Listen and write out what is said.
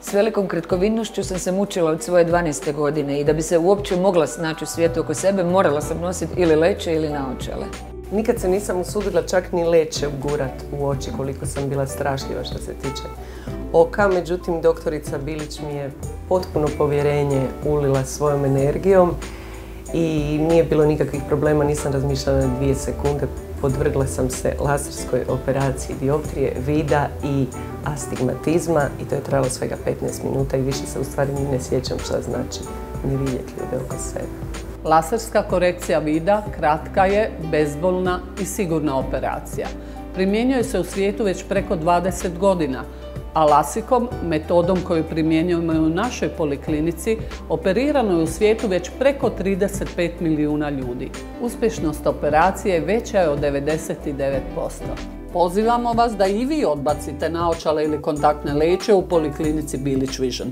S velikom kratkovidnošću sam se mučila od svoje 12. godine i da bi se uopće mogla snaći u svijetu oko sebe, morala sam nositi ili leće ili naočale. Nikad se nisam usudila čak ni leće ugurat u oči koliko sam bila strašljiva što se tiče oka. Međutim, doktorica Bilić mi je potpuno povjerenje ulila svojom energijom i nije bilo nikakvih problema, nisam razmišljala na 2 sekunde. Podvrgla sam se laserskoj operaciji dioptrije, vida i astigmatizma i to je trajalo svega 15 minuta i više se u stvari ni ne sjećam šta znači ne vidjeti ljude oko sebe. Laserska korekcija vida kratka je, bezbolna i sigurna operacija. Primjenjuje se u svijetu već preko 20 godina, a lasikom, metodom koju primjenjujemo u našoj poliklinici, operirano je u svijetu već preko 35 milijuna ljudi. Uspješnost operacije veća je od 99%. Pozivamo vas da i vi odbacite naočale ili kontaktne leće u poliklinici Bilić Vision.